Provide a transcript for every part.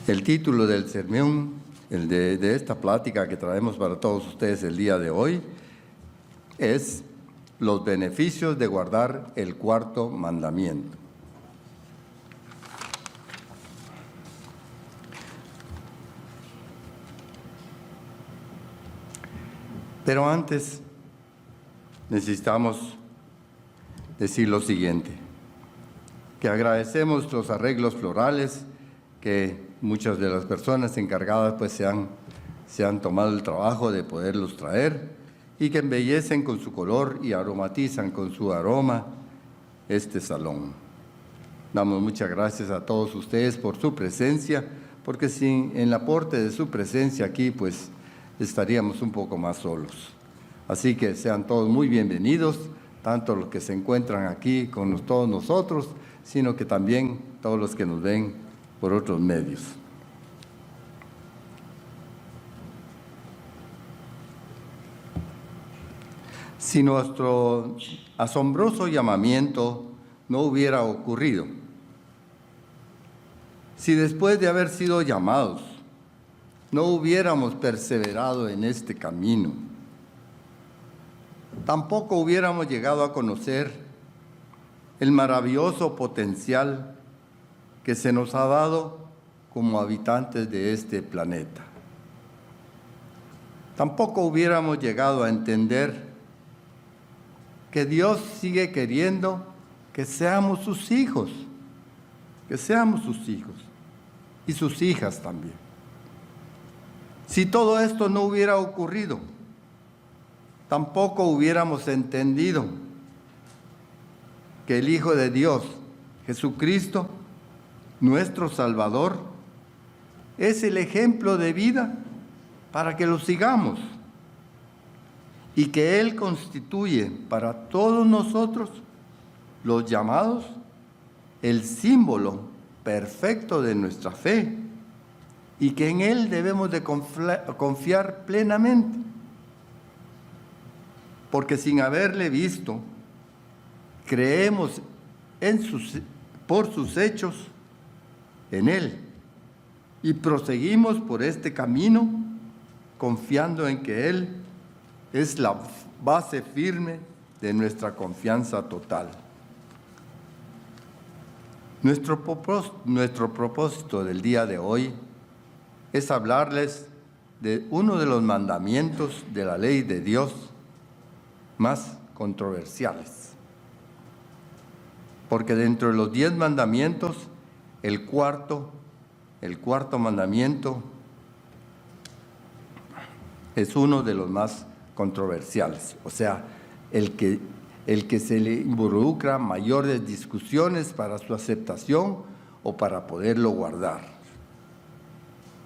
El título del sermón, de esta plática que traemos para todos ustedes el día de hoy, es los beneficios de guardar el cuarto mandamiento. Pero antes necesitamos decir lo siguiente, que agradecemos los arreglos florales que muchas de las personas encargadas pues se han tomado el trabajo de poderlos traer y que embellecen con su color y aromatizan con su aroma este salón. Damos muchas gracias a todos ustedes por su presencia, porque sin el aporte de su presencia aquí pues estaríamos un poco más solos. Así que sean todos muy bienvenidos, tanto los que se encuentran aquí con todos nosotros, sino que también todos los que nos ven por otros medios. Si nuestro asombroso llamamiento no hubiera ocurrido, si después de haber sido llamados no hubiéramos perseverado en este camino, tampoco hubiéramos llegado a conocer el maravilloso potencial que se nos ha dado como habitantes de este planeta. Tampoco hubiéramos llegado a entender que Dios sigue queriendo que seamos sus hijos, y sus hijas también. Si todo esto no hubiera ocurrido, tampoco hubiéramos entendido que el Hijo de Dios, Jesucristo, nuestro Salvador, es el ejemplo de vida para que lo sigamos y que Él constituye para todos nosotros, los llamados, el símbolo perfecto de nuestra fe y que en Él debemos de confiar plenamente, porque sin haberle visto, creemos por sus hechos en Él y proseguimos por este camino confiando en que Él es la base firme de nuestra confianza total. Nuestro propósito del día de hoy es hablarles de uno de los mandamientos de la ley de Dios más controversiales. Porque dentro de los 10 mandamientos, el cuarto mandamiento es uno de los más controversiales, o sea, el que se le involucra mayores discusiones para su aceptación o para poderlo guardar.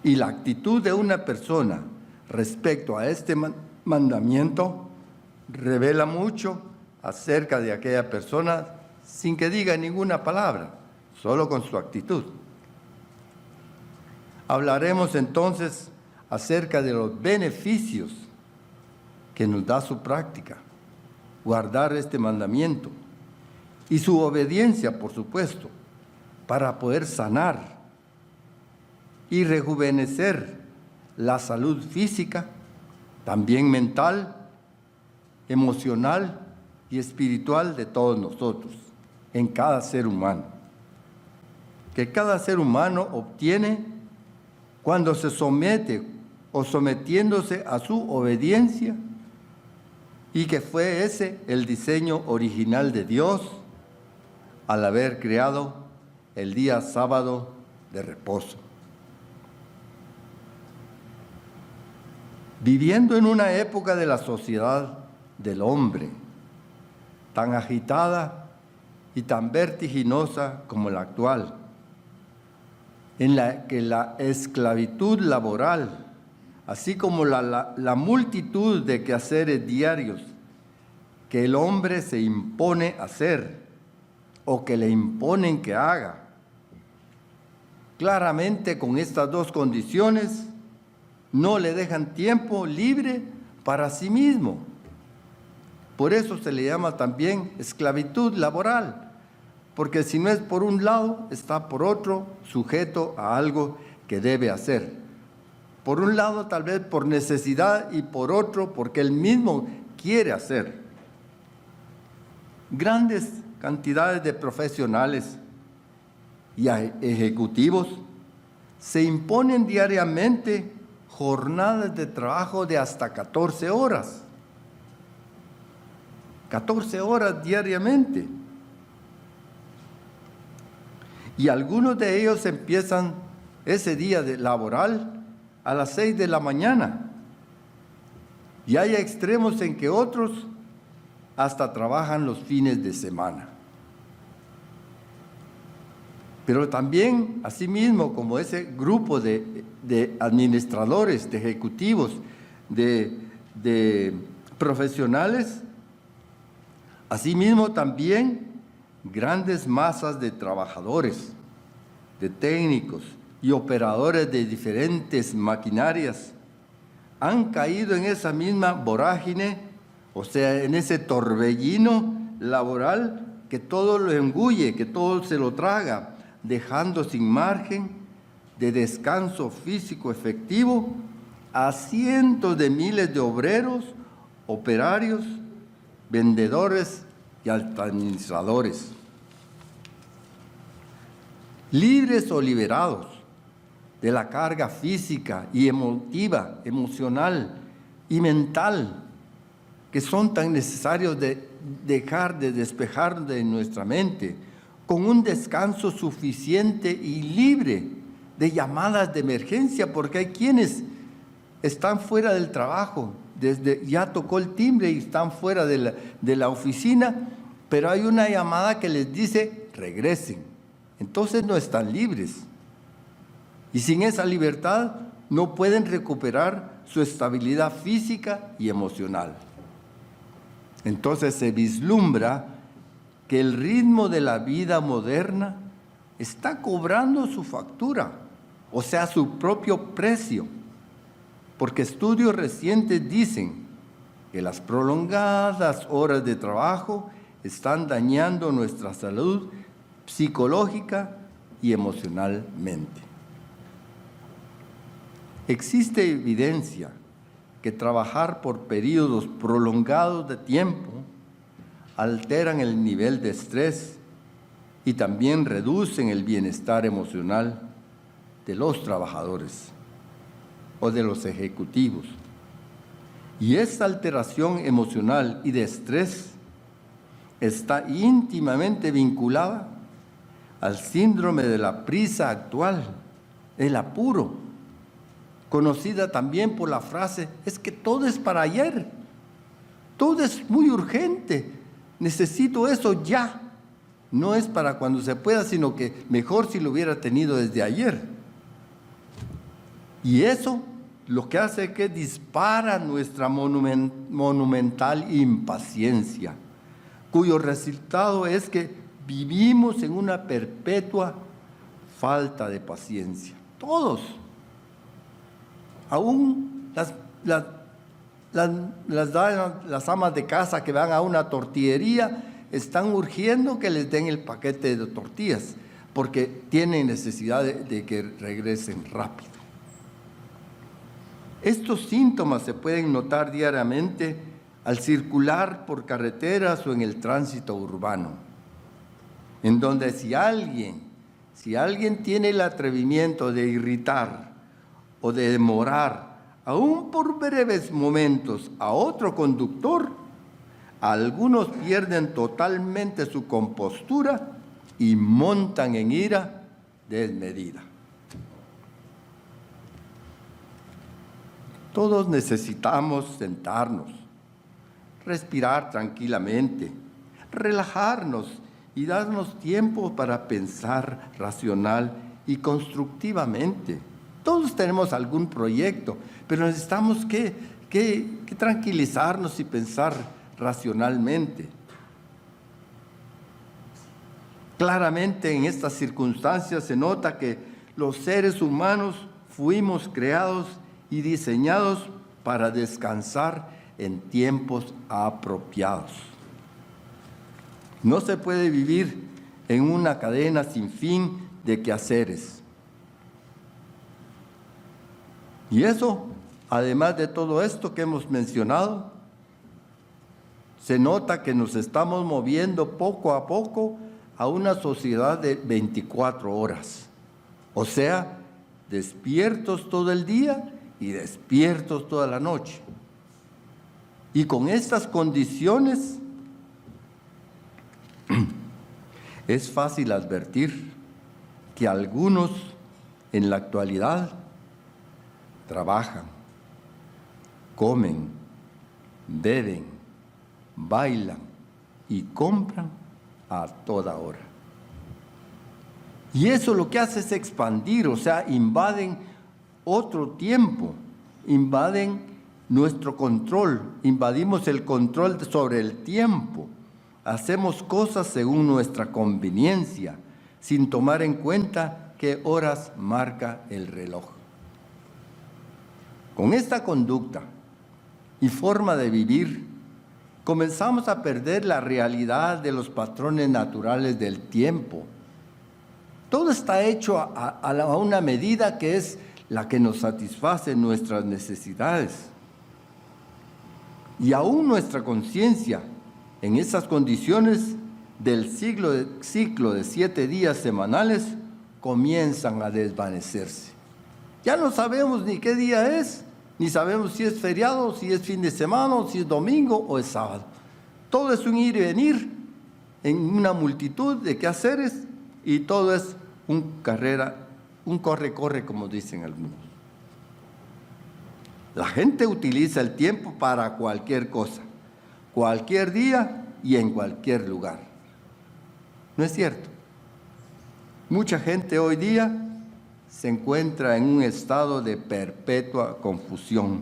Y la actitud de una persona respecto a este mandamiento revela mucho acerca de aquella persona sin que diga ninguna palabra, solo con su actitud. Hablaremos entonces acerca de los beneficios que nos da su práctica, guardar este mandamiento, y su obediencia, por supuesto, para poder sanar y rejuvenecer la salud física, también mental, emocional y espiritual de todos nosotros, en cada ser humano. Que cada ser humano obtiene cuando se somete o sometiéndose a su obediencia, y que fue ese el diseño original de Dios al haber creado el día sábado de reposo. Viviendo en una época de la sociedad del hombre, tan agitada y tan vertiginosa como la actual, en la que la esclavitud laboral, así como la multitud de quehaceres diarios que el hombre se impone hacer o que le imponen que haga, claramente con estas dos condiciones no le dejan tiempo libre para sí mismo. Por eso se le llama también esclavitud laboral, porque si no es por un lado, está por otro sujeto a algo que debe hacer. Por un lado, tal vez por necesidad, y por otro, porque él mismo quiere hacer. Grandes cantidades de profesionales y ejecutivos se imponen diariamente jornadas de trabajo de hasta 14 horas. 14 horas diariamente. Y algunos de ellos empiezan ese día laboral a las 6 de la mañana. Y hay extremos en que otros hasta trabajan los fines de semana. Pero también, asimismo, como ese grupo de administradores, de ejecutivos, de profesionales, asimismo también grandes masas de trabajadores, de técnicos y operadores de diferentes maquinarias han caído en esa misma vorágine, o sea, en ese torbellino laboral que todo lo engulle, que todo se lo traga, dejando sin margen de descanso físico efectivo a cientos de miles de obreros, operarios, vendedores y administradores. Libres o liberados de la carga física y emotiva, emocional y mental que son tan necesarios de dejar de despejar de nuestra mente, con un descanso suficiente y libre de llamadas de emergencia, porque hay quienes están fuera del trabajo, ya tocó el timbre y están fuera de la oficina, pero hay una llamada que les dice regresen. Entonces no están libres. Y sin esa libertad no pueden recuperar su estabilidad física y emocional. Entonces se vislumbra que el ritmo de la vida moderna está cobrando su factura, o sea, su propio precio, porque estudios recientes dicen que las prolongadas horas de trabajo están dañando nuestra salud psicológica y emocionalmente. Existe evidencia que trabajar por periodos prolongados de tiempo alteran el nivel de estrés y también reducen el bienestar emocional de los trabajadores o de los ejecutivos. Y esta alteración emocional y de estrés está íntimamente vinculada al síndrome de la prisa actual, el apuro, conocida también por la frase, es que todo es para ayer, todo es muy urgente, necesito eso ya. No es para cuando se pueda, sino que mejor si lo hubiera tenido desde ayer. Y eso lo que hace es que dispara nuestra monumental impaciencia, cuyo resultado es que vivimos en una perpetua falta de paciencia. Todos. Aún las amas de casa que van a una tortillería están urgiendo que les den el paquete de tortillas porque tienen necesidad de que regresen rápido. Estos síntomas se pueden notar diariamente al circular por carreteras o en el tránsito urbano, en donde si alguien tiene el atrevimiento de irritar o de demorar, aún por breves momentos, a otro conductor, algunos pierden totalmente su compostura y montan en ira desmedida. Todos necesitamos sentarnos, respirar tranquilamente, relajarnos y darnos tiempo para pensar racional y constructivamente. Todos tenemos algún proyecto, pero necesitamos que tranquilizarnos y pensar racionalmente. Claramente en estas circunstancias se nota que los seres humanos fuimos creados y diseñados para descansar en tiempos apropiados. No se puede vivir en una cadena sin fin de quehaceres. Y eso, además de todo esto que hemos mencionado, se nota que nos estamos moviendo poco a poco a una sociedad de 24 horas. O sea, despiertos todo el día y despiertos toda la noche. Y con estas condiciones es fácil advertir que algunos en la actualidad trabajan, comen, beben, bailan y compran a toda hora. Y eso lo que hace es expandir, o sea, invaden otro tiempo, invaden nuestro control, invadimos el control sobre el tiempo, hacemos cosas según nuestra conveniencia, sin tomar en cuenta qué horas marca el reloj. Con esta conducta y forma de vivir, comenzamos a perder la realidad de los patrones naturales del tiempo. Todo está hecho a una medida que es la que nos satisface nuestras necesidades. Y aún nuestra conciencia, en esas condiciones del ciclo de 7 días semanales, comienzan a desvanecerse. Ya no sabemos ni qué día es, ni sabemos si es feriado, si es fin de semana, si es domingo o es sábado. Todo es un ir y venir en una multitud de quehaceres y todo es un corre, como dicen algunos. La gente utiliza el tiempo para cualquier cosa, cualquier día y en cualquier lugar. ¿No es cierto? Mucha gente hoy día se encuentra en un estado de perpetua confusión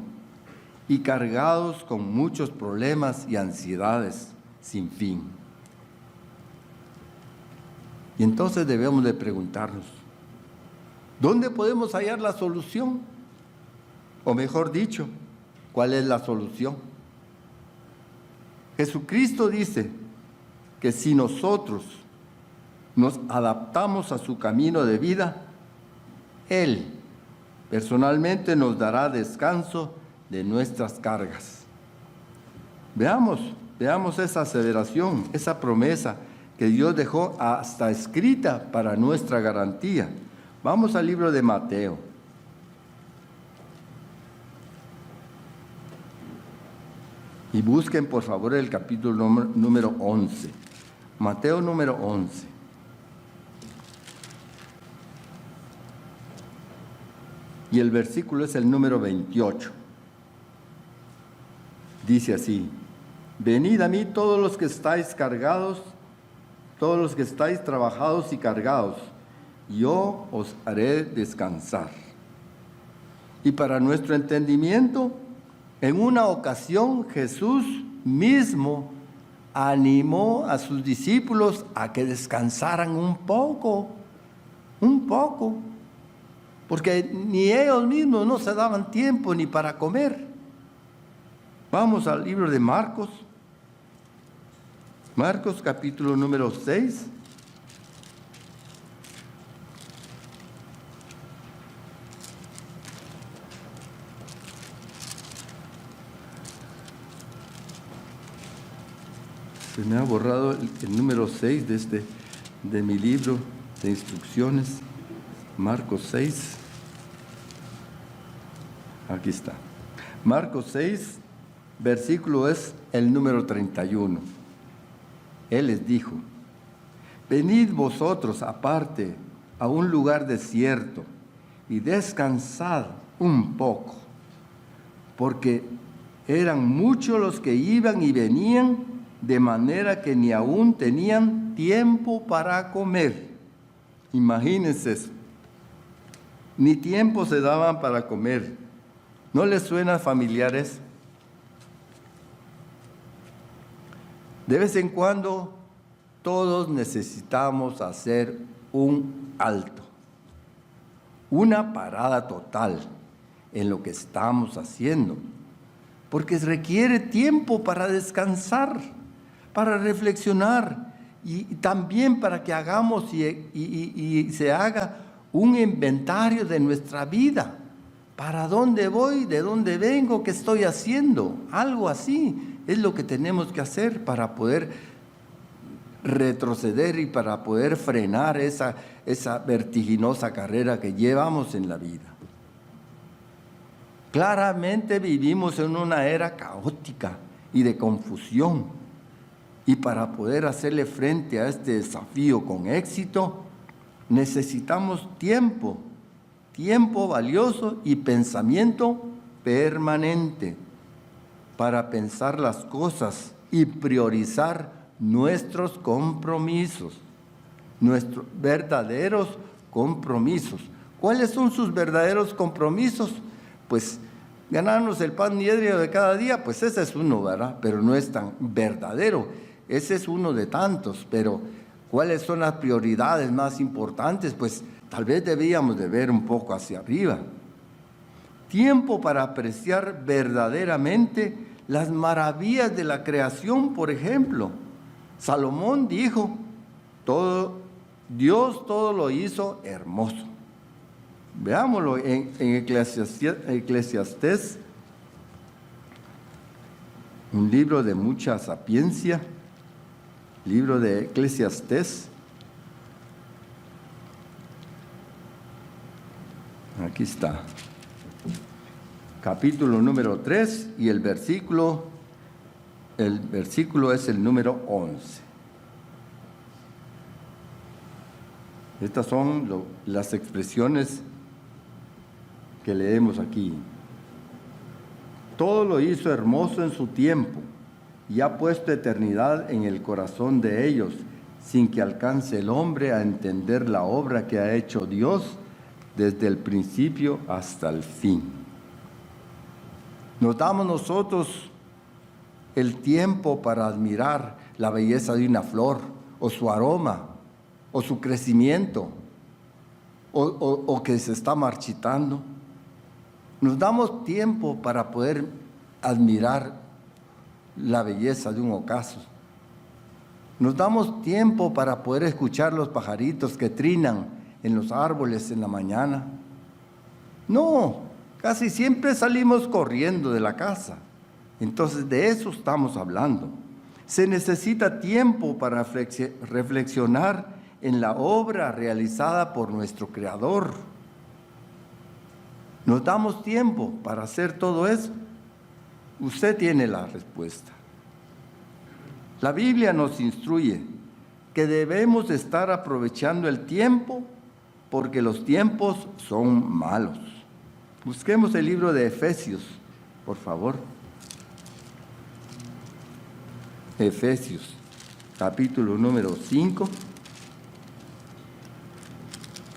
y cargados con muchos problemas y ansiedades sin fin. Y entonces debemos de preguntarnos, ¿dónde podemos hallar la solución? O mejor dicho, ¿cuál es la solución? Jesucristo dice que si nosotros nos adaptamos a su camino de vida, Él personalmente nos dará descanso de nuestras cargas. Veamos esa aseveración, esa promesa que Dios dejó hasta escrita para nuestra garantía. Vamos al libro de Mateo. Y busquen por favor el capítulo número 11. Mateo número 11. Y el versículo es el número 28. Dice así: venid a mí todos los que estáis cargados, todos los que estáis trabajados y cargados, yo os haré descansar. Y para nuestro entendimiento, en una ocasión Jesús mismo animó a sus discípulos a que descansaran un poco, porque ni ellos mismos no se daban tiempo ni para comer. Vamos al libro de Marcos. Marcos capítulo número 6. Se me ha borrado el número 6 de mi libro de instrucciones. Marcos 6. Aquí está. Marcos 6, versículo es el número 31. Él les dijo: venid vosotros aparte a un lugar desierto y descansad un poco, porque eran muchos los que iban y venían, de manera que ni aún tenían tiempo para comer. Imagínense eso. Ni tiempo se daban para comer. ¿No les suena familiar eso? De vez en cuando todos necesitamos hacer un alto, una parada total en lo que estamos haciendo, porque requiere tiempo para descansar, para reflexionar y también para que hagamos y se haga un inventario de nuestra vida, ¿Para dónde voy? ¿De dónde vengo? ¿Qué estoy haciendo? Algo así es lo que tenemos que hacer para poder retroceder y para poder frenar esa vertiginosa carrera que llevamos en la vida. Claramente vivimos en una era caótica y de confusión. Y para poder hacerle frente a este desafío con éxito, necesitamos tiempo valioso y pensamiento permanente para pensar las cosas y priorizar nuestros compromisos, nuestros verdaderos compromisos. ¿Cuáles son sus verdaderos compromisos? Pues ganarnos el pan diario de cada día, pues ese es uno, ¿verdad? Pero no es tan verdadero. Ese es uno de tantos, pero ¿cuáles son las prioridades más importantes? Pues tal vez debíamos de ver un poco hacia arriba. Tiempo para apreciar verdaderamente las maravillas de la creación, por ejemplo. Salomón dijo, Dios todo lo hizo hermoso. Veámoslo en Eclesiastés, un libro de mucha sapiencia, libro de Eclesiastés. Aquí está. Capítulo número 3 y el versículo es el número 11. Estas son las expresiones que leemos aquí. Todo lo hizo hermoso en su tiempo y ha puesto eternidad en el corazón de ellos, sin que alcance el hombre a entender la obra que ha hecho Dios desde el principio hasta el fin. Nos damos nosotros el tiempo para admirar la belleza de una flor, o su aroma, o su crecimiento, o que se está marchitando. Nos damos tiempo para poder admirar la belleza de un ocaso. Nos damos tiempo para poder escuchar los pajaritos que trinan en los árboles en la mañana. No, casi siempre salimos corriendo de la casa. Entonces de eso estamos hablando. Se necesita tiempo para reflexionar en la obra realizada por nuestro Creador. ¿Nos damos tiempo para hacer todo eso? Usted tiene la respuesta. La Biblia nos instruye que debemos estar aprovechando el tiempo porque los tiempos son malos. Busquemos el libro de Efesios, por favor. Efesios, capítulo número 5.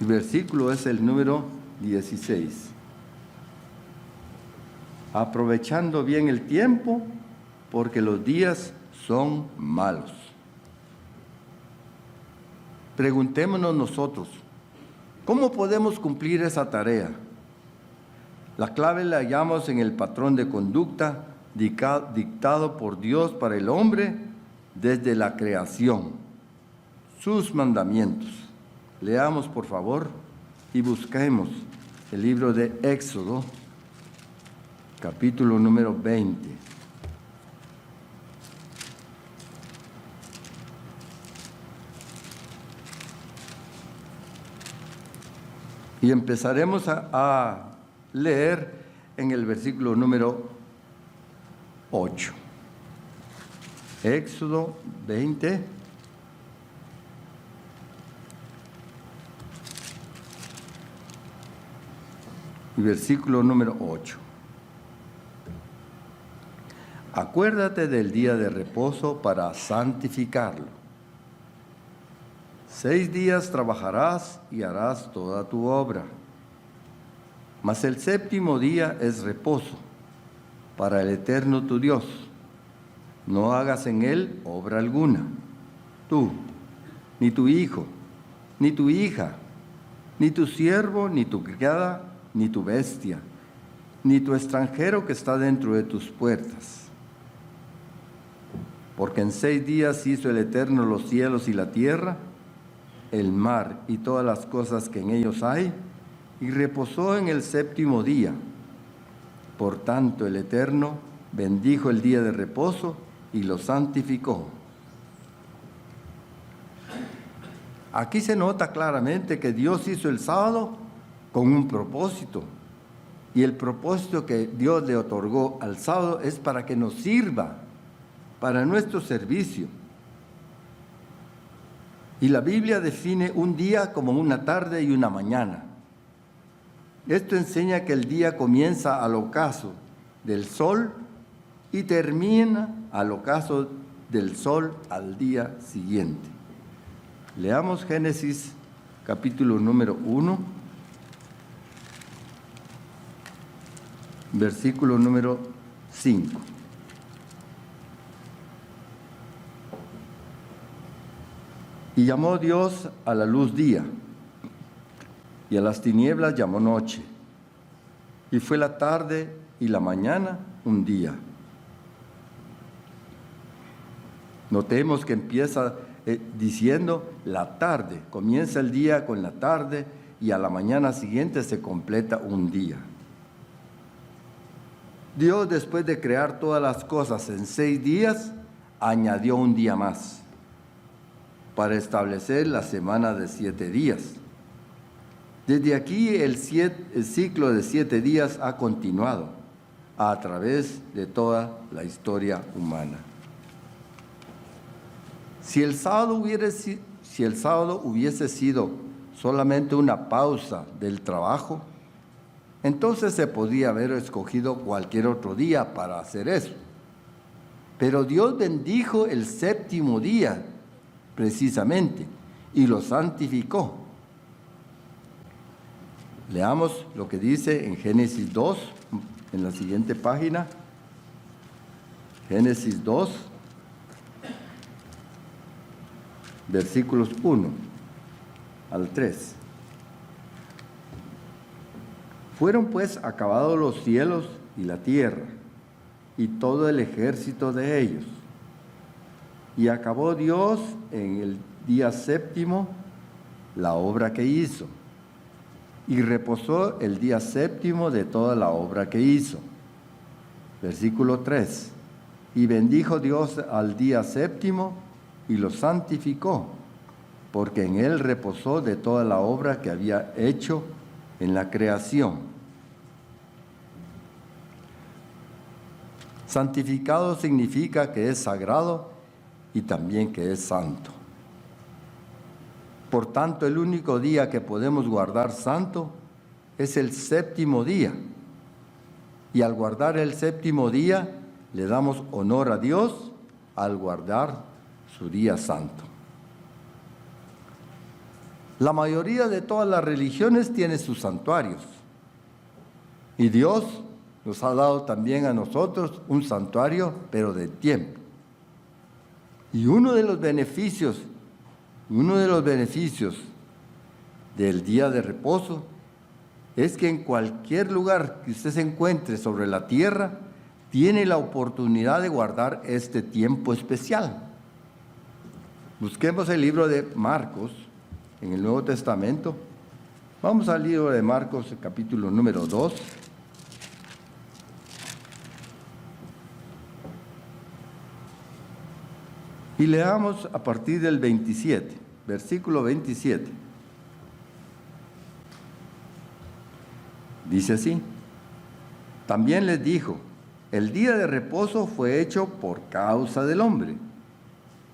El versículo es el número 16. Aprovechando bien el tiempo, porque los días son malos. Preguntémonos nosotros, ¿cómo podemos cumplir esa tarea? La clave la hallamos en el patrón de conducta dictado por Dios para el hombre desde la creación, sus mandamientos. Leamos, por favor, y busquemos el libro de Éxodo, capítulo número 20. Y empezaremos a leer en el versículo número 8. Éxodo 20. Y versículo número 8. Acuérdate del día de reposo para santificarlo. 6 días trabajarás y harás toda tu obra. Mas el séptimo día es reposo para el Eterno tu Dios. No hagas en él obra alguna, tú, ni tu hijo, ni tu hija, ni tu siervo, ni tu criada, ni tu bestia, ni tu extranjero que está dentro de tus puertas. Porque en 6 días hizo el Eterno los cielos y la tierra, el mar y todas las cosas que en ellos hay, y reposó en el séptimo día. Por tanto, el Eterno bendijo el día de reposo y lo santificó. Aquí se nota claramente que Dios hizo el sábado con un propósito. Y el propósito que Dios le otorgó al sábado es para que nos sirva para nuestro servicio. Y la Biblia define un día como una tarde y una mañana. Esto enseña que el día comienza al ocaso del sol y termina al ocaso del sol al día siguiente. Leamos Génesis capítulo número 1, versículo número 5. Y llamó Dios a la luz día, y a las tinieblas llamó noche. Y fue la tarde y la mañana un día. Notemos que empieza diciendo la tarde. Comienza el día con la tarde y a la mañana siguiente se completa un día. Dios, después de crear todas las cosas en 6 días, añadió un día más para establecer la semana de 7 días. Desde aquí el ciclo de 7 días ha continuado a través de toda la historia humana. Si el sábado hubiese sido solamente una pausa del trabajo, entonces se podía haber escogido cualquier otro día para hacer eso. Pero Dios bendijo el 7º día, precisamente, y lo santificó. Leamos lo que dice en Génesis 2, en la siguiente página. Génesis 2, versículos 1 al 3. Fueron pues acabados los cielos y la tierra, y todo el ejército de ellos. Y acabó Dios en el día 7º la obra que hizo, y reposó el día 7º de toda la obra que hizo. Versículo 3. Y bendijo Dios al día 7º y lo santificó, porque en él reposó de toda la obra que había hecho en la creación. Santificado significa que es sagrado y también que es santo. Por tanto, el único día que podemos guardar santo es el 7º día. Y al guardar el 7º día, le damos honor a Dios al guardar su día santo. La mayoría de todas las religiones tiene sus santuarios. Y Dios nos ha dado también a nosotros un santuario, pero de tiempo. Y uno de los beneficios del día de reposo es que en cualquier lugar que usted se encuentre sobre la tierra, tiene la oportunidad de guardar este tiempo especial. Busquemos el libro de Marcos en el Nuevo Testamento. Vamos al libro de Marcos, el capítulo número 2. Y leamos a partir del 27, versículo 27. Dice así: también les dijo, el día de reposo fue hecho por causa del hombre,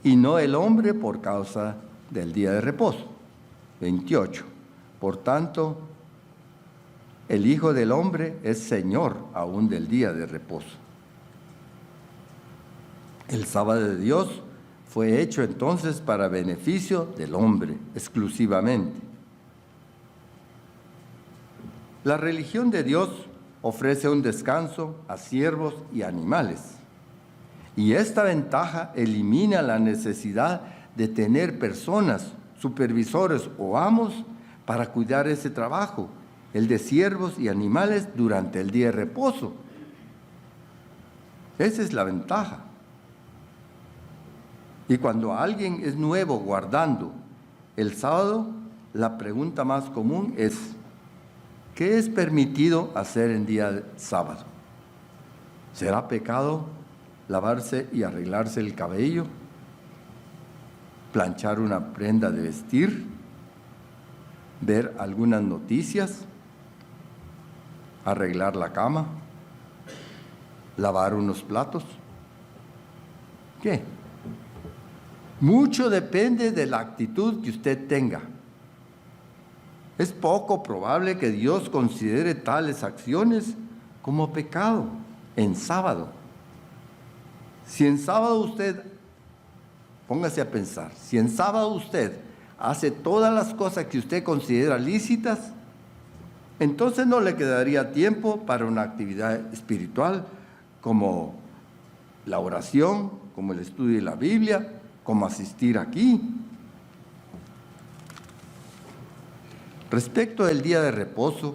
y no el hombre por causa del día de reposo. 28. Por tanto, el Hijo del Hombre es Señor aún del día de reposo. El sábado de Dios fue hecho entonces para beneficio del hombre exclusivamente. La religión de Dios ofrece un descanso a siervos y animales. Y esta ventaja elimina la necesidad de tener personas, supervisores o amos para cuidar ese trabajo, el de siervos y animales durante el día de reposo. Esa es la ventaja. Y cuando alguien es nuevo guardando el sábado, la pregunta más común es: ¿qué es permitido hacer en día de sábado? ¿Será pecado lavarse y arreglarse el cabello? ¿Planchar una prenda de vestir? ¿Ver algunas noticias? ¿Arreglar la cama? ¿Lavar unos platos? ¿Qué? Mucho depende de la actitud que usted tenga. Es poco probable que Dios considere tales acciones como pecado en sábado. Si en sábado usted, póngase a pensar, si en sábado usted hace todas las cosas que usted considera lícitas, entonces no le quedaría tiempo para una actividad espiritual como la oración, como el estudio de la Biblia, como asistir aquí. Respecto del día de reposo,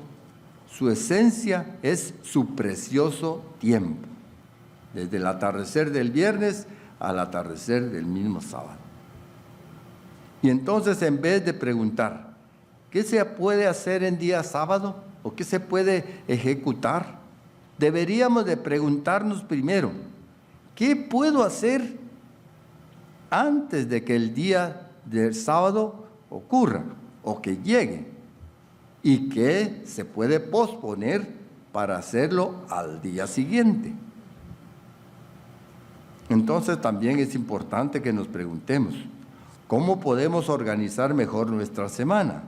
su esencia es su precioso tiempo, desde el atardecer del viernes al atardecer del mismo sábado. Y entonces, en vez de preguntar, ¿qué se puede hacer en día sábado? ¿O qué se puede ejecutar? Deberíamos de preguntarnos primero, ¿qué puedo hacer antes de que el día del sábado ocurra o que llegue? ¿Y qué se puede posponer para hacerlo al día siguiente? Entonces también es importante que nos preguntemos, ¿cómo podemos organizar mejor nuestra semana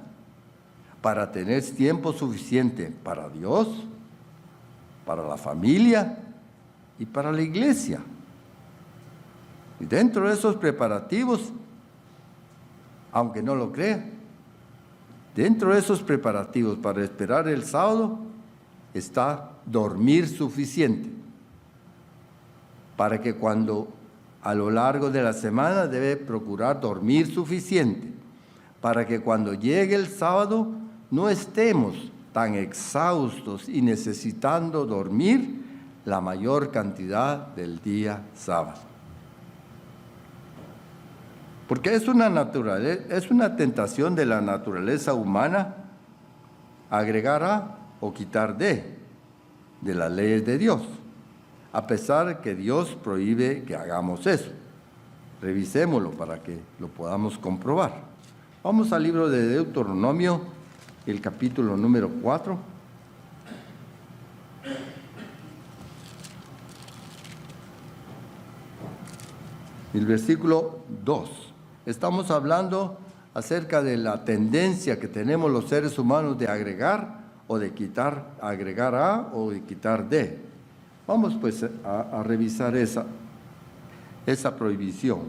para tener tiempo suficiente para Dios, para la familia y para la iglesia? Y dentro de esos preparativos, aunque no lo crea, dentro de esos preparativos para esperar el sábado está dormir suficiente, para que cuando a lo largo de la semana debe procurar dormir suficiente, para que cuando llegue el sábado no estemos tan exhaustos y necesitando dormir la mayor cantidad del día sábado. Porque es una tentación de la naturaleza humana agregar a o quitar de las leyes de Dios, a pesar que Dios prohíbe que hagamos eso. Revisémoslo para que lo podamos comprobar. Vamos al libro de Deuteronomio, el capítulo número 4. El versículo 2. Estamos hablando acerca de la tendencia que tenemos los seres humanos de agregar o de quitar, agregar a o de quitar de. Vamos pues a revisar esa prohibición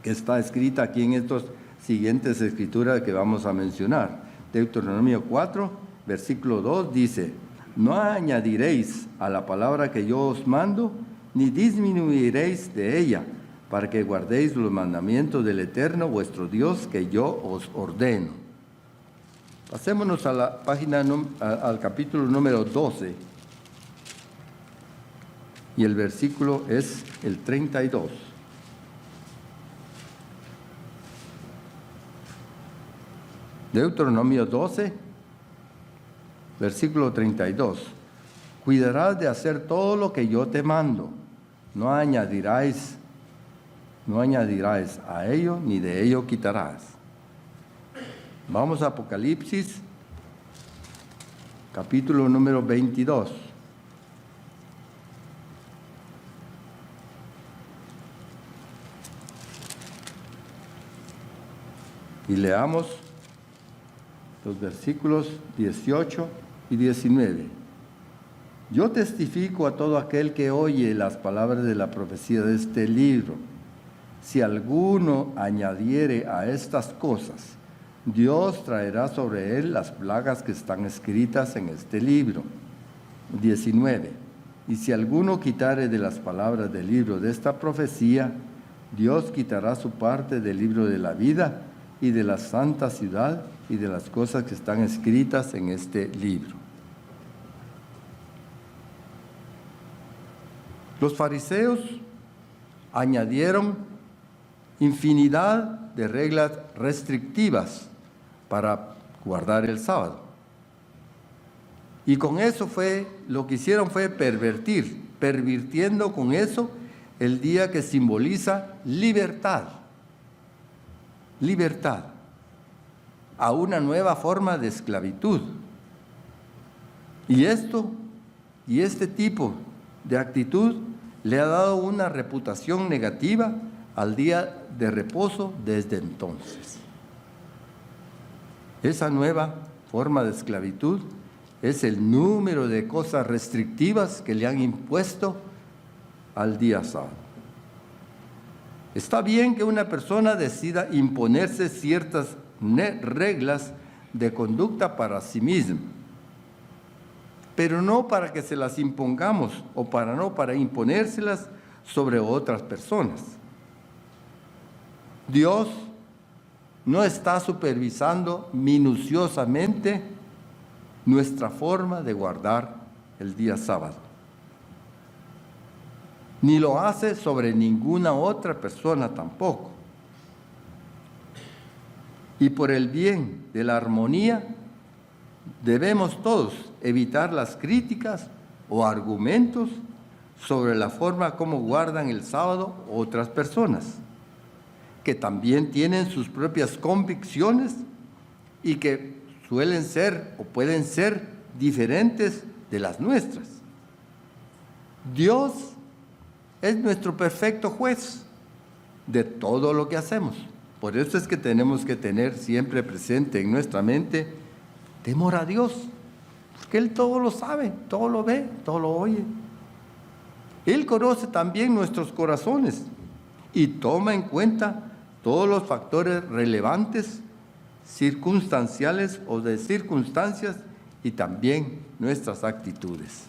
que está escrita aquí en estas siguientes escrituras que vamos a mencionar. Deuteronomio 4, versículo 2 dice, no añadiréis a la palabra que yo os mando, ni disminuiréis de ella, para que guardéis los mandamientos del Eterno vuestro Dios que yo os ordeno. Pasémonos a la página, al capítulo número 12, y el versículo es el 32. Deuteronomio 12, versículo 32. Cuidarás de hacer todo lo que yo te mando, no añadirás a ello, ni de ello quitarás. Vamos a Apocalipsis, capítulo número 22. Y leamos los versículos 18 y 19. Yo testifico a todo aquel que oye las palabras de la profecía de este libro. Si alguno añadiere a estas cosas, Dios traerá sobre él las plagas que están escritas en este libro. 19. Y si alguno quitare de las palabras del libro de esta profecía, Dios quitará su parte del libro de la vida y de la santa ciudad y de las cosas que están escritas en este libro. Los fariseos añadieron infinidad de reglas restrictivas para guardar el sábado. Y con eso lo que hicieron fue pervirtiendo con eso el día que simboliza libertad. Libertad a una nueva forma de esclavitud. Y este tipo de actitud le ha dado una reputación negativa al día de reposo desde entonces. Esa nueva forma de esclavitud es el número de cosas restrictivas que le han impuesto al día sábado. Está bien que una persona decida imponerse ciertas reglas de conducta para sí misma, pero no para que se las impongamos o para imponérselas sobre otras personas. Dios no está supervisando minuciosamente nuestra forma de guardar el día sábado, ni lo hace sobre ninguna otra persona tampoco. Y por el bien de la armonía, debemos todos evitar las críticas o argumentos sobre la forma como guardan el sábado otras personas, que también tienen sus propias convicciones y que suelen ser o pueden ser diferentes de las nuestras. Dios es nuestro perfecto juez de todo lo que hacemos. Por eso es que tenemos que tener siempre presente en nuestra mente temor a Dios, porque Él todo lo sabe, todo lo ve, todo lo oye. Él conoce también nuestros corazones y toma en cuenta todos los factores relevantes, circunstanciales o de circunstancias, y también nuestras actitudes.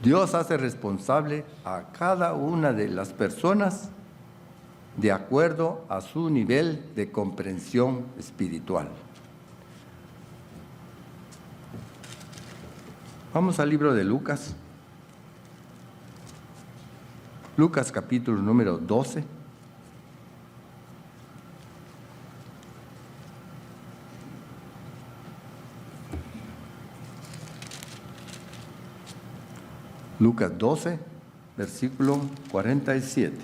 Dios hace responsable a cada una de las personas de acuerdo a su nivel de comprensión espiritual. Vamos al libro de Lucas. Lucas capítulo número 12. Lucas 12, versículo 47.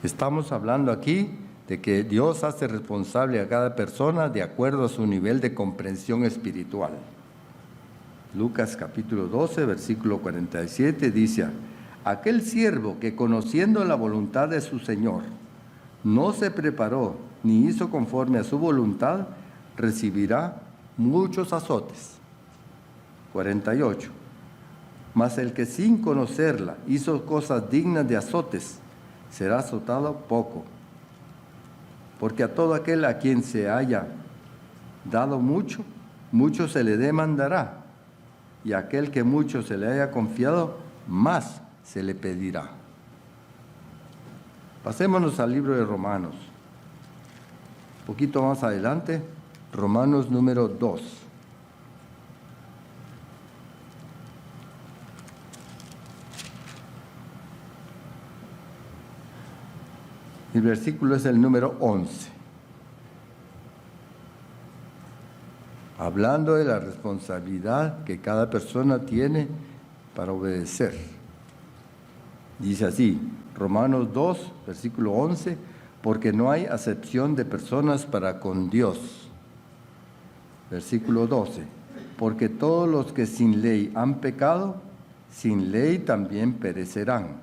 Estamos hablando aquí de que Dios hace responsable a cada persona de acuerdo a su nivel de comprensión espiritual. Lucas capítulo 12, versículo 47 dice: aquel siervo que conociendo la voluntad de su Señor no se preparó ni hizo conforme a su voluntad, recibirá muchos azotes. 48. Mas el que sin conocerla hizo cosas dignas de azotes, será azotado poco. Porque a todo aquel a quien se haya dado mucho, mucho se le demandará, y a aquel que mucho se le haya confiado, más se le pedirá. Pasémonos al libro de Romanos. Un poquito más adelante, Romanos número 2. El versículo es el número 11. Hablando de la responsabilidad que cada persona tiene para obedecer. Dice así, Romanos 2, versículo 11, porque no hay acepción de personas para con Dios. Versículo 12, porque todos los que sin ley han pecado, sin ley también perecerán.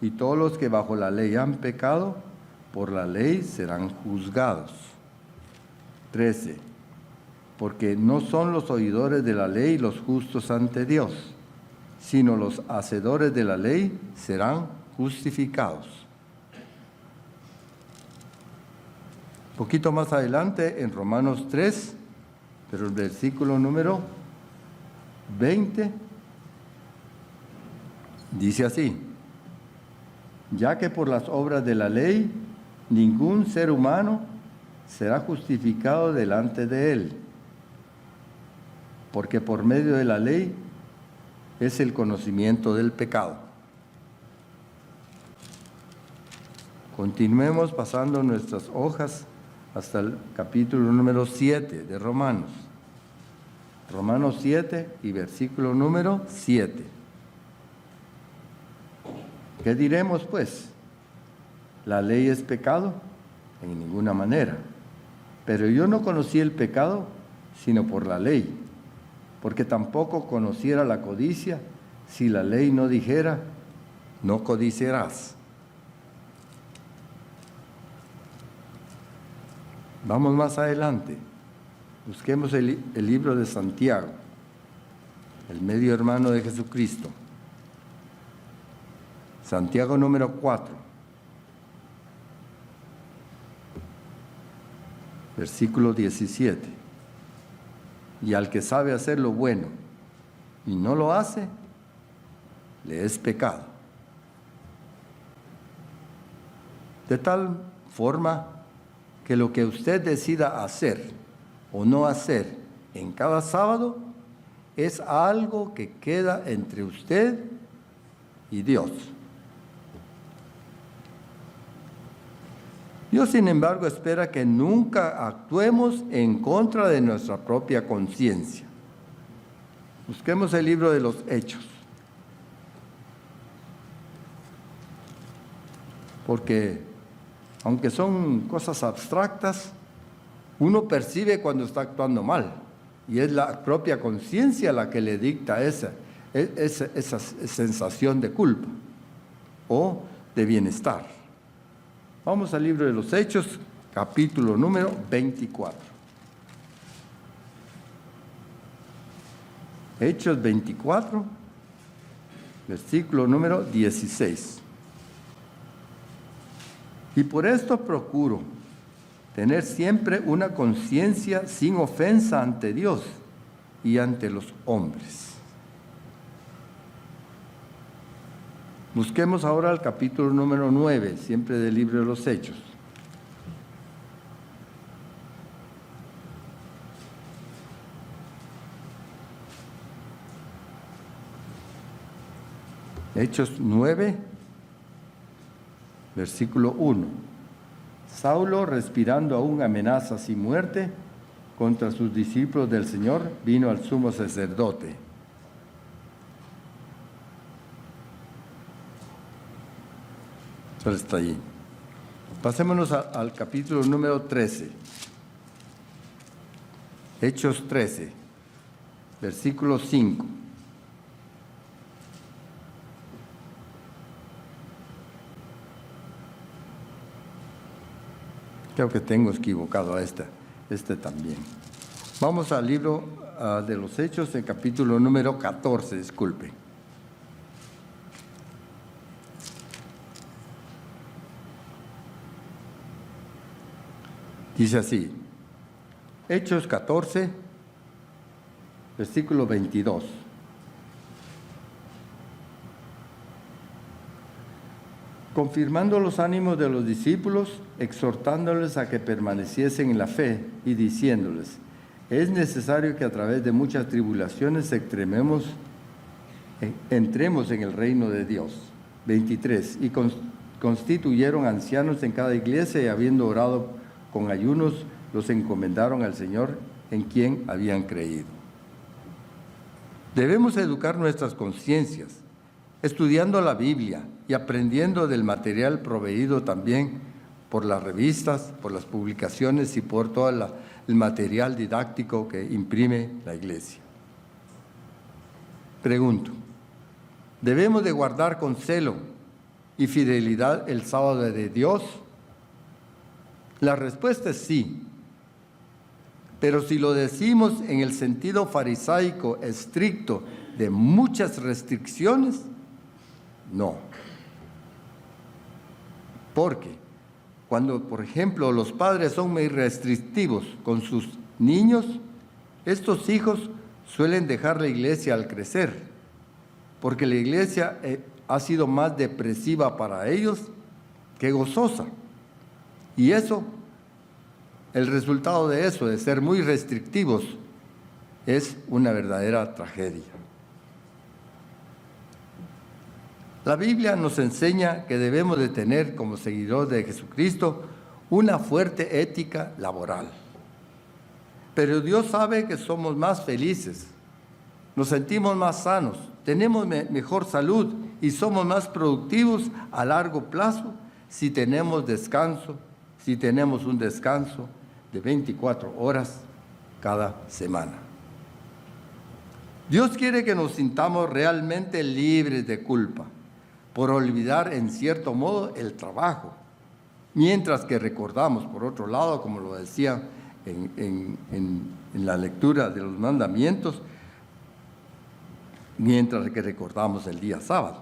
Y todos los que bajo la ley han pecado, por la ley serán juzgados. 13, porque no son los oidores de la ley los justos ante Dios, sino los hacedores de la ley serán justificados. Un poquito más adelante, en Romanos 3, pero el versículo número 20 dice así: ya que por las obras de la ley ningún ser humano será justificado delante de él, porque por medio de la ley es el conocimiento del pecado. Continuemos pasando nuestras hojas hasta el capítulo número 7 de Romanos. Romanos 7 y versículo número 7. ¿Qué diremos pues? ¿La ley es pecado? En ninguna manera. Pero yo no conocí el pecado sino por la ley, porque tampoco conociera la codicia si la ley no dijera, no codiciarás. Vamos más adelante. Busquemos el libro de Santiago, el medio hermano de Jesucristo. Santiago número 4, versículo 17. Y al que sabe hacer lo bueno y no lo hace, le es pecado. De tal forma que lo que usted decida hacer o no hacer en cada sábado es algo que queda entre usted y Dios. Dios, sin embargo, espera que nunca actuemos en contra de nuestra propia conciencia. Busquemos el libro de los Hechos. Porque, aunque son cosas abstractas, uno percibe cuando está actuando mal. Y es la propia conciencia la que le dicta esa sensación de culpa o de bienestar. Vamos al libro de los Hechos, capítulo número 24. Hechos 24, versículo número 16. Y por esto procuro tener siempre una conciencia sin ofensa ante Dios y ante los hombres. Busquemos ahora el capítulo número 9, siempre del libro de los Hechos. Hechos 9, versículo 1. Saulo, respirando aún amenazas y muerte contra sus discípulos del Señor, vino al sumo sacerdote. Eso está allí. Pasémonos al capítulo número 13. Hechos 13, versículo 5. Creo que tengo equivocado a este también. Vamos al libro de los Hechos, el capítulo número 14, disculpe. Dice así, Hechos 14, versículo 22. Confirmando los ánimos de los discípulos, exhortándoles a que permaneciesen en la fe y diciéndoles, es necesario que a través de muchas tribulaciones entremos en el reino de Dios. 23. Y constituyeron ancianos en cada iglesia y habiendo orado con ayunos, los encomendaron al Señor en quien habían creído. Debemos educar nuestras conciencias, estudiando la Biblia y aprendiendo del material proveído también por las revistas, por las publicaciones y por todo el material didáctico que imprime la Iglesia. Pregunto, ¿debemos de guardar con celo y fidelidad el sábado de Dios? La respuesta es sí, pero si lo decimos en el sentido farisaico estricto de muchas restricciones, no. Porque cuando, por ejemplo, los padres son muy restrictivos con sus niños, estos hijos suelen dejar la iglesia al crecer, porque la iglesia ha sido más depresiva para ellos que gozosa. Y eso, el resultado de eso, de ser muy restrictivos, es una verdadera tragedia. La Biblia nos enseña que debemos de tener como seguidores de Jesucristo una fuerte ética laboral. Pero Dios sabe que somos más felices, nos sentimos más sanos, tenemos mejor salud y somos más productivos a largo plazo si tenemos descanso, si tenemos un descanso de 24 horas cada semana. Dios quiere que nos sintamos realmente libres de culpa por olvidar en cierto modo el trabajo, mientras que recordamos, por otro lado, como lo decía en la lectura de los mandamientos, mientras que recordamos el día sábado.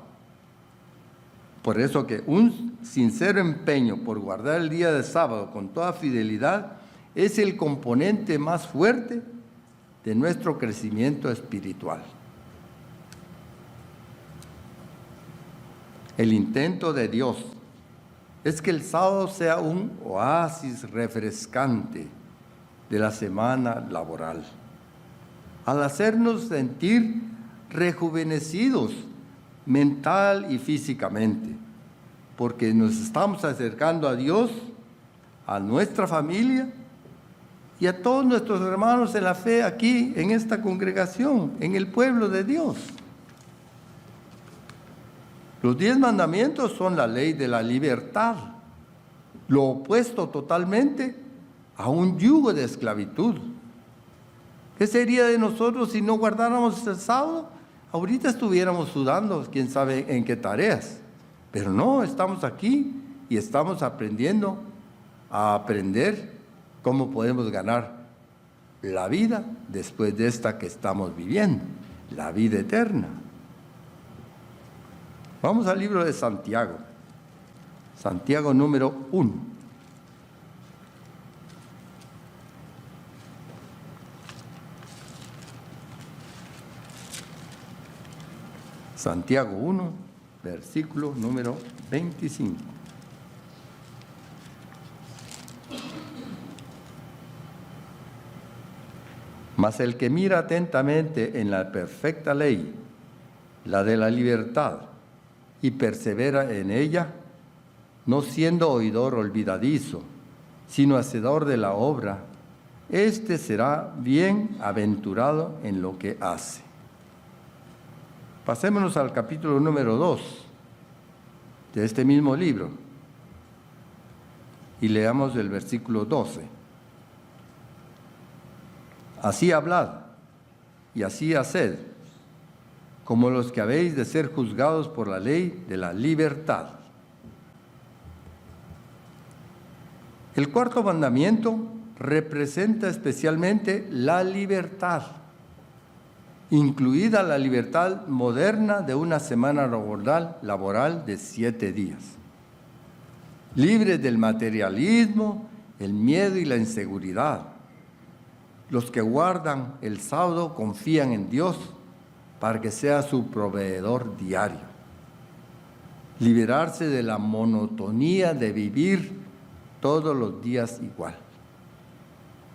Por eso que un sincero empeño por guardar el día de sábado con toda fidelidad es el componente más fuerte de nuestro crecimiento espiritual. El intento de Dios es que el sábado sea un oasis refrescante de la semana laboral, al hacernos sentir rejuvenecidos mental y físicamente, porque nos estamos acercando a Dios, a nuestra familia y a todos nuestros hermanos en la fe aquí, en esta congregación, en el pueblo de Dios. Los 10 mandamientos son la ley de la libertad, lo opuesto totalmente a un yugo de esclavitud. ¿Qué sería de nosotros si no guardáramos el sábado? Ahorita estuviéramos sudando, quién sabe en qué tareas, pero no, estamos aquí y estamos aprendiendo a aprender cómo podemos ganar la vida después de esta que estamos viviendo, la vida eterna. Vamos al libro de Santiago, Santiago número 1. Santiago 1, versículo número 25. Mas el que mira atentamente en la perfecta ley, la de la libertad, y persevera en ella, no siendo oidor olvidadizo, sino hacedor de la obra, éste será bienaventurado en lo que hace. Pasémonos al capítulo número 2 de este mismo libro y leamos el versículo 12. Así hablad y así haced, como los que habéis de ser juzgados por la ley de la libertad. El cuarto mandamiento representa especialmente la libertad, incluida la libertad moderna de una semana laboral de 7 días. Libres del materialismo, el miedo y la inseguridad. Los que guardan el sábado confían en Dios para que sea su proveedor diario. Liberarse de la monotonía de vivir todos los días igual.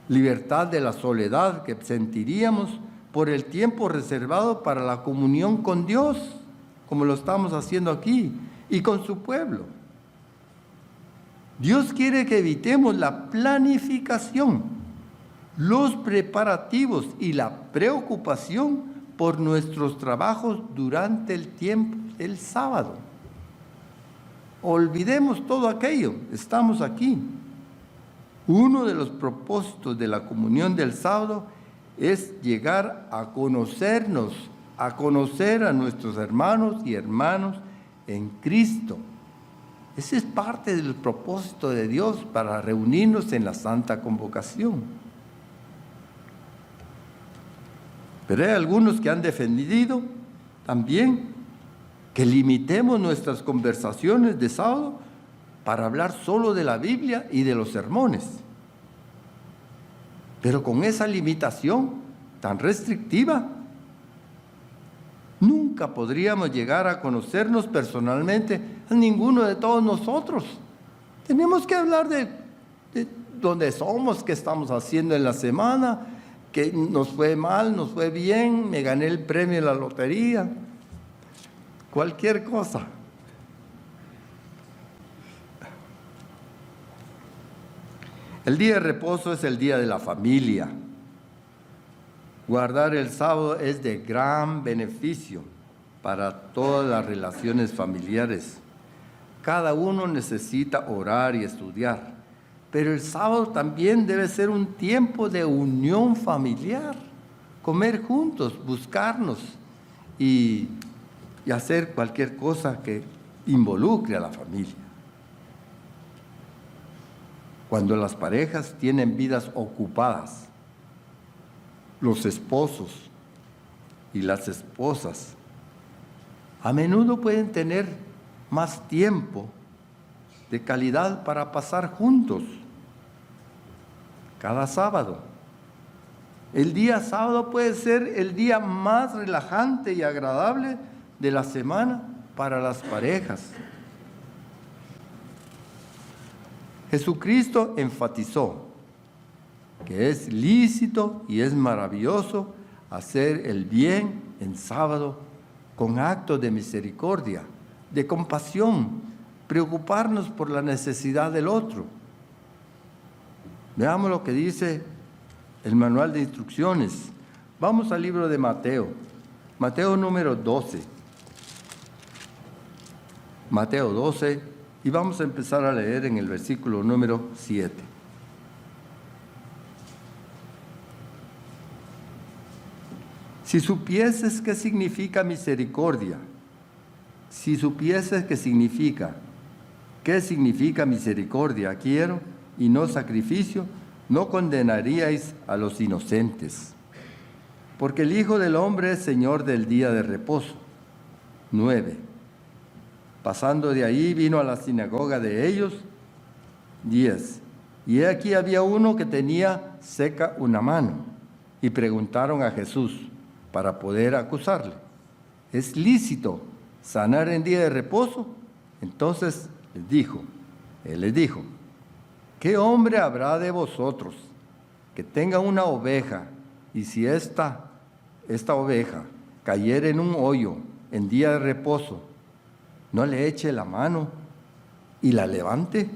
Libertad de la soledad que sentiríamos por el tiempo reservado para la comunión con Dios, como lo estamos haciendo aquí, y con su pueblo. Dios quiere que evitemos la planificación, los preparativos y la preocupación por nuestros trabajos durante el tiempo del sábado. Olvidemos todo aquello, estamos aquí. Uno de los propósitos de la comunión del sábado es llegar a conocernos, a conocer a nuestros hermanos y hermanas en Cristo. Ese es parte del propósito de Dios para reunirnos en la Santa Convocación. Pero hay algunos que han defendido también que limitemos nuestras conversaciones de sábado para hablar solo de la Biblia y de los sermones. Pero con esa limitación tan restrictiva, nunca podríamos llegar a conocernos personalmente a ninguno de todos nosotros. Tenemos que hablar de dónde somos, qué estamos haciendo en la semana, que nos fue mal, nos fue bien, me gané el premio en la lotería, cualquier cosa. El día de reposo es el día de la familia. Guardar el sábado es de gran beneficio para todas las relaciones familiares. Cada uno necesita orar y estudiar, pero el sábado también debe ser un tiempo de unión familiar, comer juntos, buscarnos y hacer cualquier cosa que involucre a la familia. Cuando las parejas tienen vidas ocupadas, los esposos y las esposas a menudo pueden tener más tiempo de calidad para pasar juntos. Cada sábado. El día sábado puede ser el día más relajante y agradable de la semana para las parejas. Jesucristo enfatizó que es lícito y es maravilloso hacer el bien en sábado con actos de misericordia, de compasión, preocuparnos por la necesidad del otro. Veamos lo que dice el manual de instrucciones. Vamos al libro de Mateo, Mateo número 12. Mateo 12. Y vamos a empezar a leer en el versículo número 7. Si supieses qué significa misericordia, si supieses qué significa misericordia, quiero, y no sacrificio, no condenaríais a los inocentes. Porque el Hijo del Hombre es Señor del día de reposo. 9. Pasando de ahí, vino a la sinagoga de ellos. 10. Y he aquí había uno que tenía seca una mano. Y preguntaron a Jesús para poder acusarle: ¿es lícito sanar en día de reposo? Entonces él les dijo: ¿qué hombre habrá de vosotros que tenga una oveja, y si esta oveja cayere en un hoyo en día de reposo, no le eche la mano y la levante?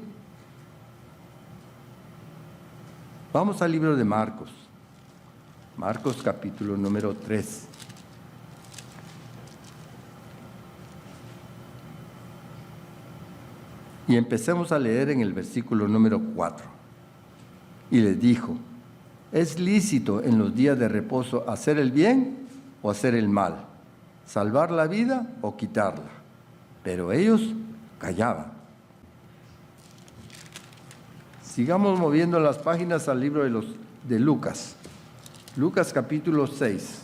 Vamos al libro de Marcos. Marcos capítulo número 3. Y empecemos a leer en el versículo número 4. Y les dijo: ¿es lícito en los días de reposo hacer el bien o hacer el mal? ¿Salvar la vida o quitarla? Pero ellos callaban. Sigamos moviendo las páginas al libro de Lucas. Lucas capítulo 6.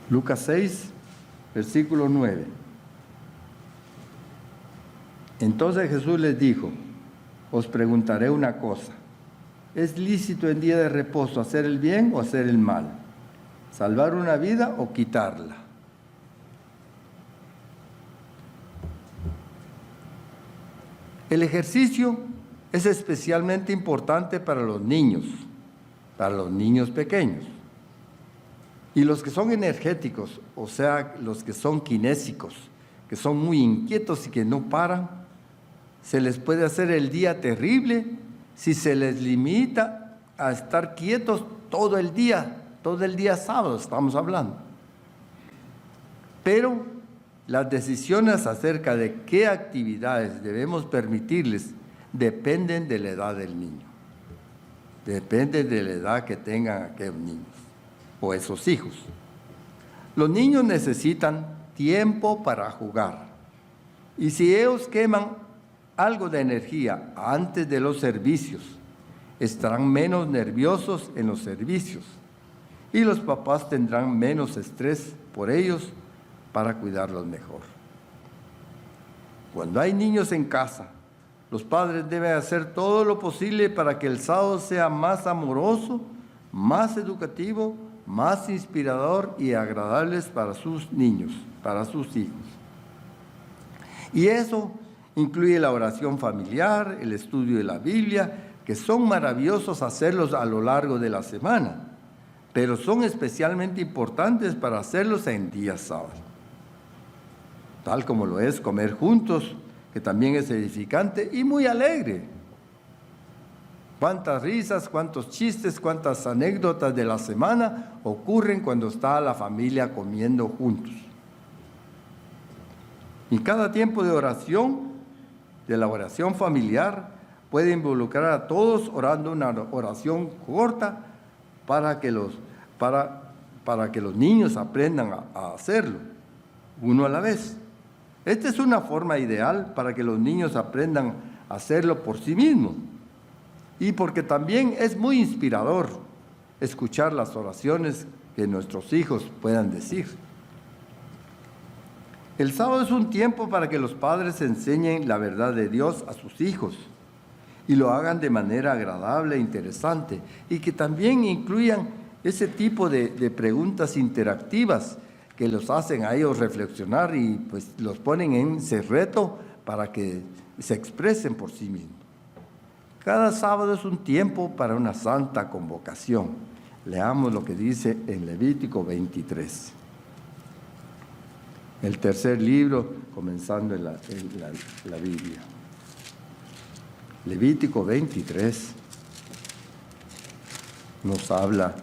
Lucas 6, versículo 9. Entonces Jesús les dijo: os preguntaré una cosa. ¿Es lícito en día de reposo hacer el bien o hacer el mal? ¿Salvar una vida o quitarla? El ejercicio es especialmente importante para los niños pequeños. Y los que son energéticos, o sea, los que son kinésicos, que son muy inquietos y que no paran, se les puede hacer el día terrible si se les limita a estar quietos todo el día sábado estamos hablando. Pero las decisiones acerca de qué actividades debemos permitirles dependen de la edad del niño. Depende de la edad que tengan aquellos niños o esos hijos. Los niños necesitan tiempo para jugar. Y si ellos queman algo de energía antes de los servicios, estarán menos nerviosos en los servicios y los papás tendrán menos estrés por ellos para cuidarlos mejor. Cuando hay niños en casa, los padres deben hacer todo lo posible para que el sábado sea más amoroso, más educativo, más inspirador y agradable para sus niños, para sus hijos. Y eso incluye la oración familiar, el estudio de la Biblia, que son maravillosos hacerlos a lo largo de la semana, pero son especialmente importantes para hacerlos en días sábados. tal como lo es comer juntos, que también es edificante y muy alegre. Cuántas risas, cuántos chistes, cuántas anécdotas de la semana ocurren cuando está la familia comiendo juntos. Y cada tiempo de oración, de la oración familiar, puede involucrar a todos orando una oración corta para que los niños aprendan a hacerlo, uno a la vez. Esta es una forma ideal para que los niños aprendan a hacerlo por sí mismos. Y porque también es muy inspirador escuchar las oraciones que nuestros hijos puedan decir. El sábado es un tiempo para que los padres enseñen la verdad de Dios a sus hijos y lo hagan de manera agradable e interesante, y que también incluyan ese tipo de preguntas interactivas que los hacen a ellos reflexionar y pues los ponen en ese reto para que se expresen por sí mismos. Cada sábado es un tiempo para una santa convocación. Leamos lo que dice en Levítico 23. El tercer libro, comenzando en la Biblia. Levítico 23 nos habla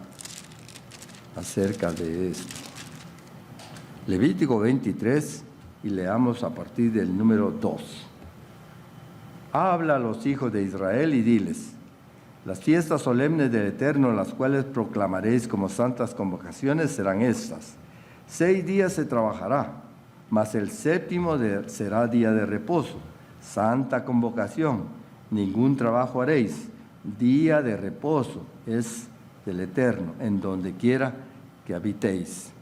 acerca de esto. Levítico 23, y leamos a partir del número 2. Habla a los hijos de Israel y diles: las fiestas solemnes del Eterno, las cuales proclamaréis como santas convocaciones, serán estas. 6 días se trabajará, mas el séptimo será día de reposo, santa convocación, ningún trabajo haréis, día de reposo es del Eterno, en donde quiera que habitéis.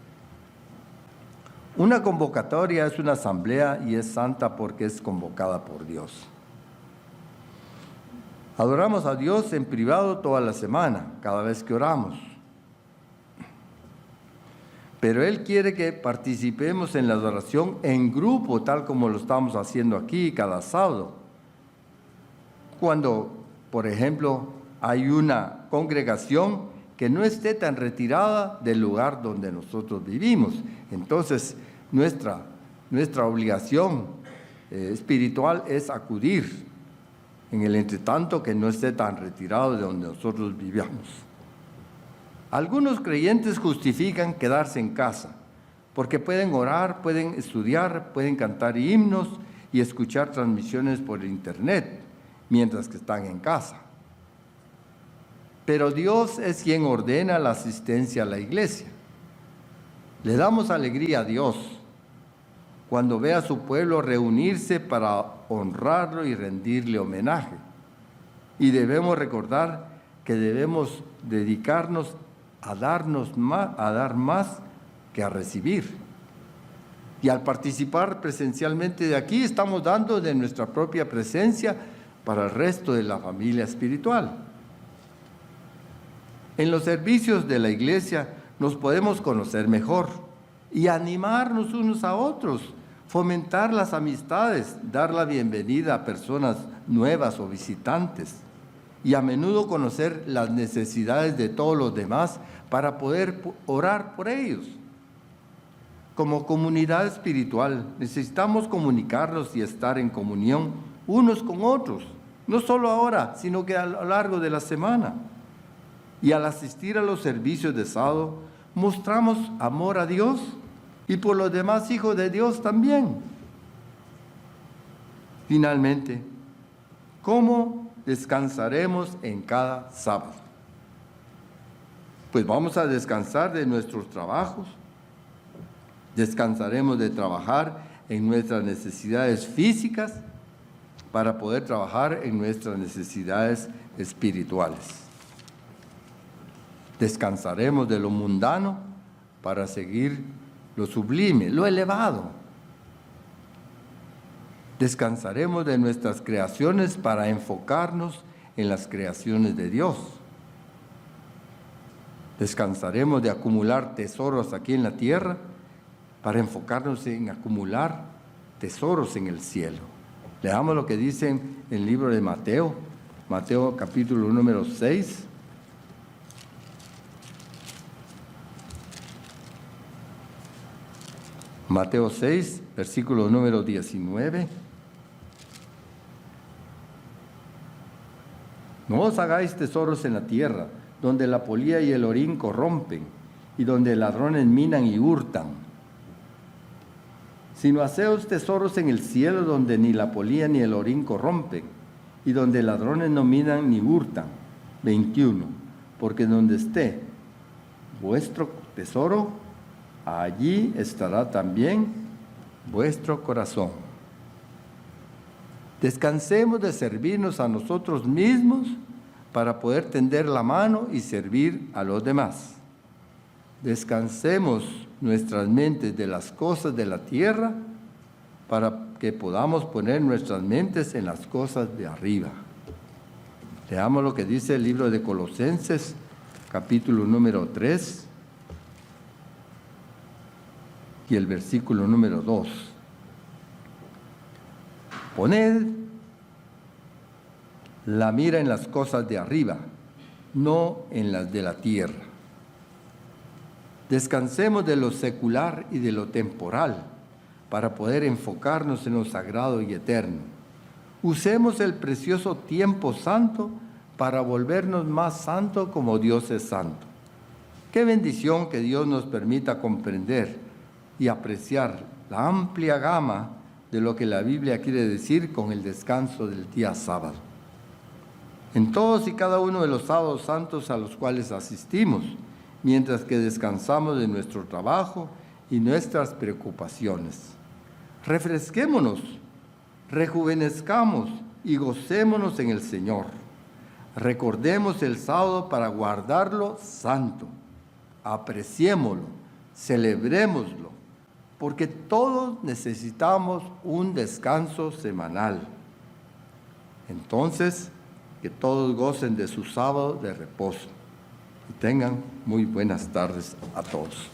Una convocatoria es una asamblea y es santa porque es convocada por Dios. Adoramos a Dios en privado toda la semana, cada vez que oramos. Pero Él quiere que participemos en la adoración en grupo, tal como lo estamos haciendo aquí cada sábado. Cuando, por ejemplo, hay una congregación que no esté tan retirada del lugar donde nosotros vivimos. Entonces, nuestra obligación espiritual es acudir en el entretanto que no esté tan retirado de donde nosotros vivamos. Algunos creyentes justifican quedarse en casa, porque pueden orar, pueden estudiar, pueden cantar himnos y escuchar transmisiones por internet, mientras que están en casa. Pero Dios es quien ordena la asistencia a la iglesia. Le damos alegría a Dios cuando ve a su pueblo reunirse para honrarlo y rendirle homenaje. Y debemos recordar que debemos dedicarnos a dar más que a recibir. Y al participar presencialmente de aquí, estamos dando de nuestra propia presencia para el resto de la familia espiritual. En los servicios de la iglesia nos podemos conocer mejor y animarnos unos a otros, fomentar las amistades, dar la bienvenida a personas nuevas o visitantes y a menudo conocer las necesidades de todos los demás para poder orar por ellos. Como comunidad espiritual necesitamos comunicarnos y estar en comunión unos con otros, no solo ahora, sino que a lo largo de la semana. Y al asistir a los servicios de sábado, mostramos amor a Dios y por los demás hijos de Dios también. Finalmente, ¿cómo descansaremos en cada sábado? Pues vamos a descansar de nuestros trabajos, descansaremos de trabajar en nuestras necesidades físicas para poder trabajar en nuestras necesidades espirituales. Descansaremos de lo mundano para seguir lo sublime, lo elevado. Descansaremos de nuestras creaciones para enfocarnos en las creaciones de Dios. Descansaremos de acumular tesoros aquí en la tierra para enfocarnos en acumular tesoros en el cielo. Leamos lo que dice en el libro de Mateo, Mateo capítulo número 6. Mateo 6, versículo número 19. No os hagáis tesoros en la tierra, donde la polilla y el orín corrompen, y donde ladrones minan y hurtan. Sino haceos tesoros en el cielo, donde ni la polilla ni el orín corrompen, y donde ladrones no minan ni hurtan. 21. Porque donde esté vuestro tesoro, allí estará también vuestro corazón. Descansemos de servirnos a nosotros mismos para poder tender la mano y servir a los demás. Descansemos nuestras mentes de las cosas de la tierra para que podamos poner nuestras mentes en las cosas de arriba. Leamos lo que dice el libro de Colosenses, capítulo número 3 y el versículo número 2. Poned la mira en las cosas de arriba, no en las de la tierra. Descansemos de lo secular y de lo temporal para poder enfocarnos en lo sagrado y eterno. Usemos el precioso tiempo santo para volvernos más santos como Dios es santo. Qué bendición que Dios nos permita comprender y apreciar la amplia gama de lo que la Biblia quiere decir con el descanso del día sábado. En todos y cada uno de los sábados santos a los cuales asistimos, mientras que descansamos de nuestro trabajo y nuestras preocupaciones. Refresquémonos, rejuvenezcamos y gocémonos en el Señor. Recordemos el sábado para guardarlo santo. Apreciémoslo, celebrémoslo, porque todos necesitamos un descanso semanal. Entonces, que todos gocen de su sábado de reposo y tengan muy buenas tardes a todos.